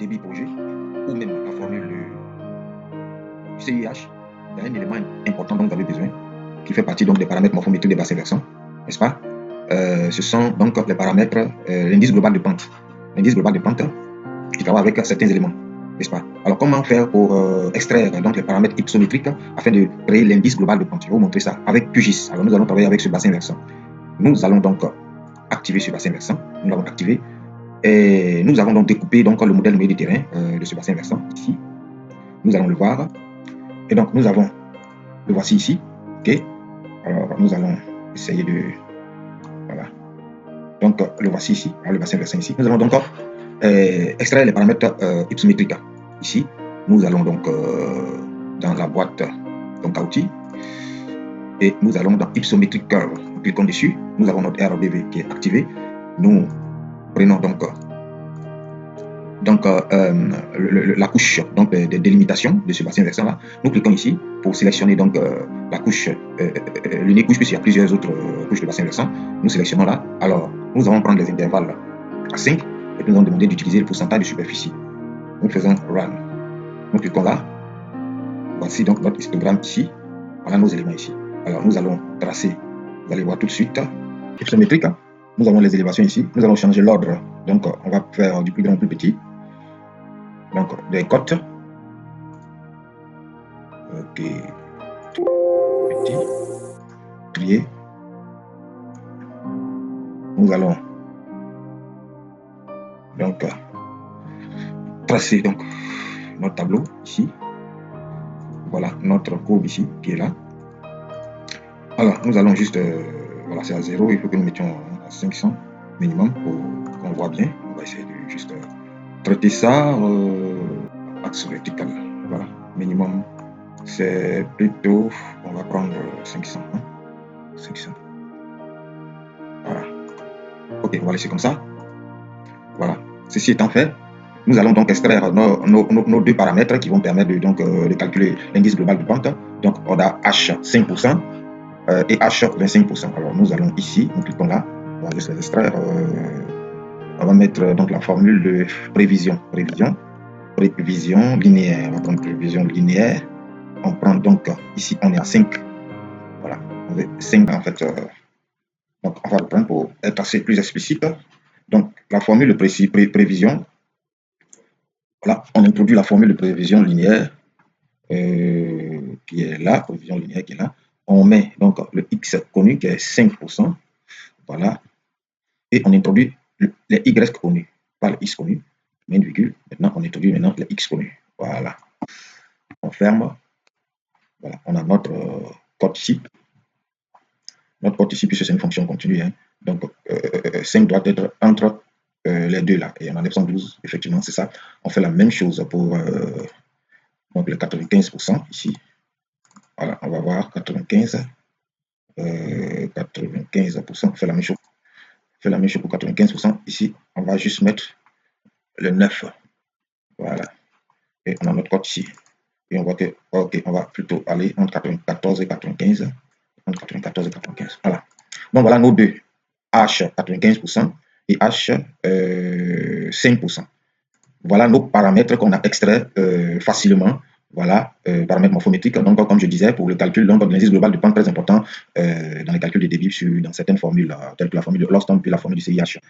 débit projet ou même la formule du CIH, il y a un élément important dont vous avez besoin qui fait partie donc des paramètres morphométriques des bassins versants, n'est-ce pas? Ce sont donc les paramètres, l'indice global de pente. L'indice global de pente qui travaille avec certains éléments, n'est-ce pas? Alors, comment faire pour extraire donc les paramètres hypsométriques afin de créer l'indice global de pente? Je vais vous montrer ça avec QGIS. Alors, nous allons travailler avec ce bassin versant. Nous allons donc activer ce bassin versant. Nous l'avons activé. Et nous avons donc découpé donc, le modèle numérique de terrain de ce bassin versant ici. Nous allons le voir. Et donc, nous avons, le voici ici. OK? Alors, nous allons essayer de... Voilà. Donc, le voici ici. Alors, le bassin versant ici. Nous allons donc extraire les paramètres hypsométriques. Ici, nous allons donc dans la boîte donc à outils. Et nous allons dans Hypsometric Curve. Nous cliquons dessus. Nous avons notre RBV qui est activé. Nous prenons donc la couche donc, de délimitation de ce bassin versant là. Nous cliquons ici pour sélectionner donc la couche, l'unique couche, puisqu'il y a plusieurs autres couches de bassin versant. Nous sélectionnons là. Alors, nous allons prendre les intervalles à 5 et nous allons demander d'utiliser le pourcentage de superficie. Nous faisons Run. Nous cliquons là. Voici donc notre histogramme ici. Voilà nos éléments ici. Alors, nous allons tracer. Vous allez voir tout de suite. Hypsométrique. Nous avons les élévations ici. Nous allons changer l'ordre. Donc, on va faire du plus grand au plus petit. Donc, des côtes. Ok. Petit. Trier. Nous allons donc tracer donc notre tableau ici. Voilà notre courbe ici qui est là. Alors, nous allons juste, voilà, c'est à 0, il faut que nous mettions à 500 minimum pour qu'on voit bien. On va essayer de juste traiter ça axe vertical. Voilà, minimum, c'est plutôt, on va prendre 500. Hein, 500. Voilà. Ok, on va laisser comme ça. Voilà, ceci étant fait, nous allons donc extraire nos deux paramètres qui vont permettre de calculer l'indice global de pente. Donc, on a H 5%. Et H 25%. Alors nous allons ici, nous cliquons là, on va juste les extraire. On va mettre donc la formule de prévision linéaire. On va prendre prévision linéaire. On prend donc ici, on est à 5. Voilà, on est 5 en fait. Donc on va le prendre pour être assez plus explicite. Donc la formule de prévision. Voilà, on introduit la formule de prévision linéaire qui est là, prévision linéaire qui est là. On met donc le X connu qui est 5%. Voilà. Et on introduit les Y connus. Pas le X connu, mais une virgule. Maintenant, on introduit les X connus. Voilà. On ferme. Voilà. On a notre code ici. Notre code ici, puisque c'est une fonction continue. Hein. Donc, 5 doit être entre les deux là. Et on a 912. Effectivement, c'est ça. On fait la même chose pour donc les 95% ici. Voilà, on va voir 95%. 95%, on fait la même chose. On fait la même chose pour 95%. Ici, on va juste mettre le 9. Voilà. Et on a notre code ici. Et on voit que, ok, on va plutôt aller entre 94 et 95. Entre 94 et 95. Voilà. Donc voilà nos deux. H 95% et H 5%. Voilà nos paramètres qu'on a extraits facilement. Voilà, paramètres morphométriques. Donc, comme je disais, pour le calcul de l'indice global de pente très important dans les calculs de débit dans certaines formules, telles que la formule de Houston puis la formule du CIH.